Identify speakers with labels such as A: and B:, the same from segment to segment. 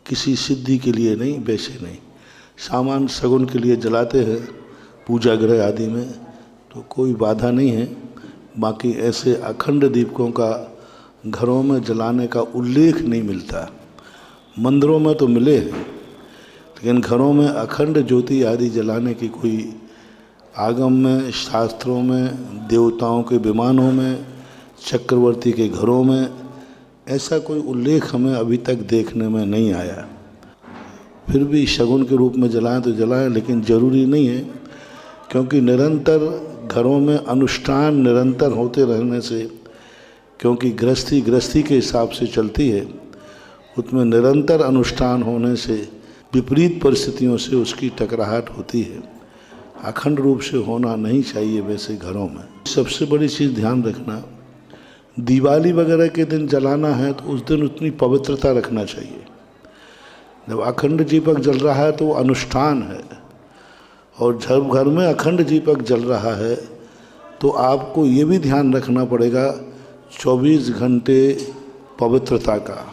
A: किसी सिद्धि के लिए नहीं, वैसे नहीं। सामान सगुन के लिए जलाते हैं पूजा गृह आदि में, तो कोई बाधा नहीं है। बाकी ऐसे अखंड दीपकों का घरों में जलाने का उल्लेख नहीं मिलता। मंदिरों में तो मिले हैं, लेकिन घरों में अखंड ज्योति आदि जलाने की कोई आगम में, शास्त्रों में, देवताओं के विमानों में, चक्रवर्ती के घरों में ऐसा कोई उल्लेख हमें अभी तक देखने में नहीं आया। फिर भी शगुन के रूप में जलाएं तो जलाएं, लेकिन ज़रूरी नहीं है, क्योंकि निरंतर घरों में अनुष्ठान निरंतर होते रहने से, क्योंकि गृहस्थी के हिसाब से चलती है, उसमें निरंतर अनुष्ठान होने से विपरीत परिस्थितियों से उसकी टकराहट होती है। अखंड रूप से होना नहीं चाहिए वैसे घरों में। सबसे बड़ी चीज़ ध्यान रखना, दिवाली वगैरह के दिन जलाना है तो उस दिन उतनी पवित्रता रखना चाहिए। जब अखंड दीपक जल रहा है तो अनुष्ठान है, और जब घर में अखंड दीपक जल रहा है तो आपको ये भी ध्यान रखना पड़ेगा 24 घंटे पवित्रता का,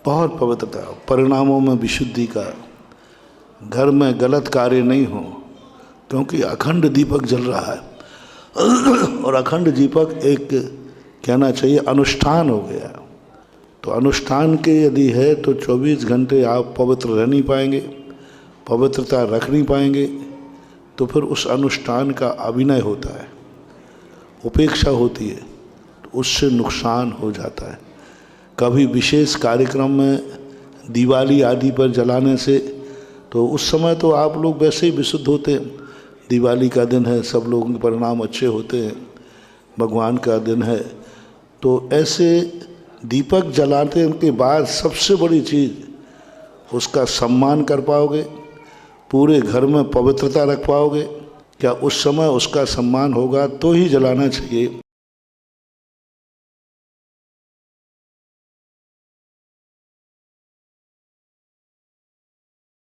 A: बहुत पवित्रता, परिणामों में विशुद्धि का, घर में गलत कार्य नहीं हो, क्योंकि अखंड दीपक जल रहा है। और अखंड दीपक एक कहना चाहिए अनुष्ठान हो गया। तो अनुष्ठान के यदि है तो 24 घंटे आप पवित्र रह नहीं पाएंगे, पवित्रता रख नहीं पाएंगे, तो फिर उस अनुष्ठान का अभिनय होता है, उपेक्षा होती है, तो उससे नुकसान हो जाता है। कभी विशेष कार्यक्रम में दिवाली आदि पर जलाने से, तो उस समय तो आप लोग वैसे ही विशुद्ध होते हैं, दिवाली का दिन है, सब लोगों के परिणाम अच्छे होते हैं, भगवान का दिन है। तो ऐसे दीपक जलाने के बाद सबसे बड़ी चीज़ उसका सम्मान कर पाओगे, पूरे घर में पवित्रता रख पाओगे क्या? उस समय उसका सम्मान होगा तो ही जलाना चाहिए।